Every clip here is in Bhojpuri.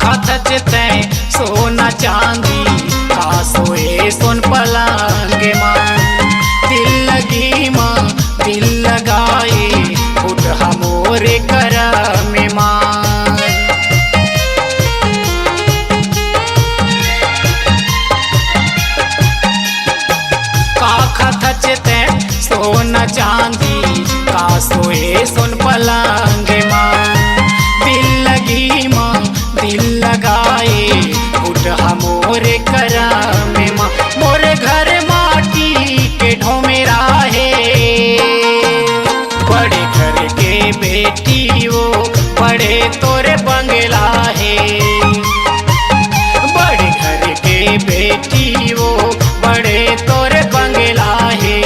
खचते सोना चांदी का सोए सोन पलंग माँ। दिल लगी माँ दिल लगाए उठ हमोरे करम माँ। का खचते सोना चांदी का सोए सोन पलंग माँ। दिल लगी माँ दिल लगाए उठ हमोरे करम माँ। मोरे घर माटी के ढोमेरा है बड़े घर के बेटी वो बड़े तोरे बंगला है। बड़े घर के बेटी वो बड़े तोरे बंगला है।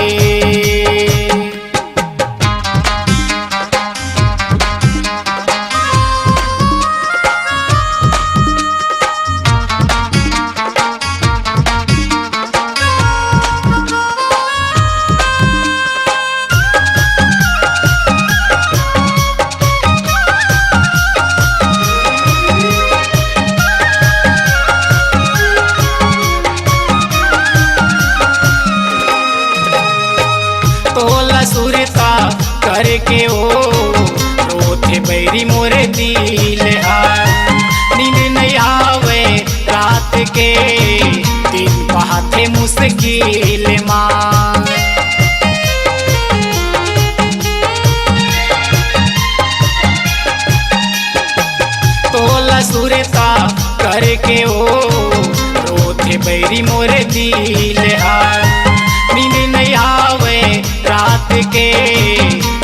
तोला सुरता करके ओ रोथे बैरी मोरे दिल हार। नींद नहीं आवे रात के दिन बहाते मुश्किल माँ। तोला सुरता करके ओ रोथे बैरी मोरे दिल हार। नींद नहीं आवे रात के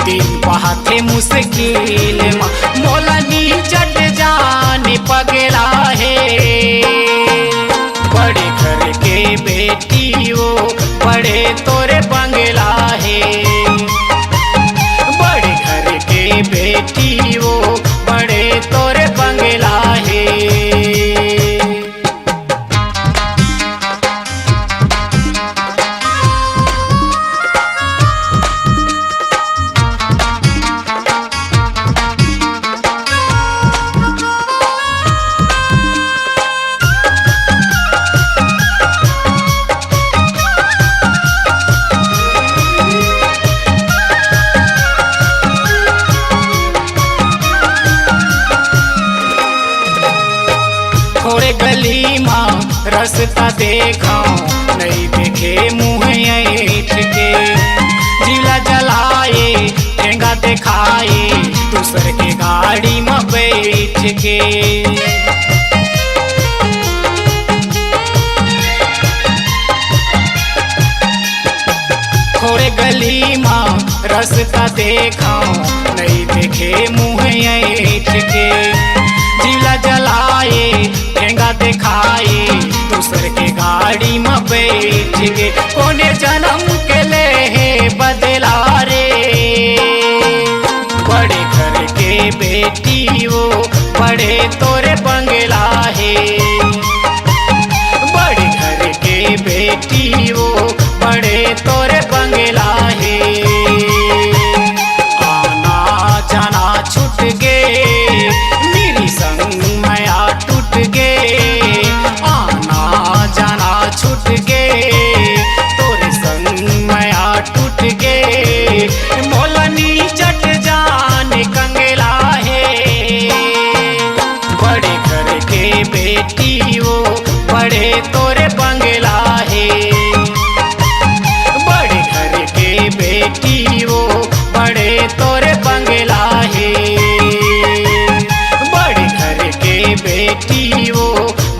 दिन बहाते मुश्किल माँ। मोलनी चट जाने पगला है बड़े घर के बेटी वो बड़े तोरे बंगला है। बड़े घर के बेटी वो बड़े तोरे बंगला है। थोड़े गली माँ रास्ता देखा नहीं देखे मुँह ऐठ के। जिला जलाए ठेंगा दिखाए दूसर के गाड़ी में बैठ के। थोड़े गली माँ रास्ता देखा नहीं देखे मुँह ऐठ के। जिला जलाए ठेंगा दिखाए दूसर के गाड़ी में बैठ के। कोने जन्म के ले है बदला रे बड़े घर के बेटी वो बड़े तोरे बंगला है। बड़े घर के बेटी वो बड़े तोरे बंगला है। आना जाना छूट गए मेरी संग माया टूट गए। आना जाना छूट गए तोरे संग माया टूट गए। मोलनी चट जाने कंगला है बड़े घर के बेटी वो बड़े तोरे बंगला है। बड़े घर के बेटी वो बड़े तोरे बंगला है। बड़े घर के बेटी वो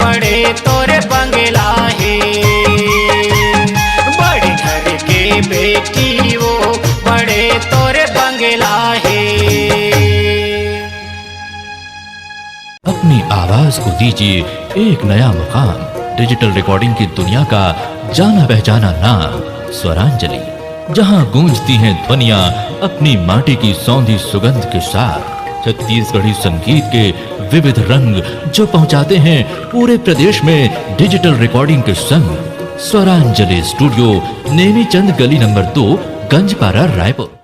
बड़े तोरे बंगला है। बड़े घर के बेटी वो बड़े तोरे बंगला है। अपनी आवाज को दीजिए एक नया मुकाम। डिजिटल रिकॉर्डिंग की दुनिया का जाना पहचाना नाम स्वरांजलि, जहां गूंजती हैं ध्वनियां अपनी माटी की सौंधी सुगंध के साथ। छत्तीसगढ़ी संगीत के विविध रंग जो पहुंचाते हैं पूरे प्रदेश में डिजिटल रिकॉर्डिंग के संग। स्वरांजलि स्टूडियो, नेमीचंद गली नंबर 2, गंजपारा, रायपुर।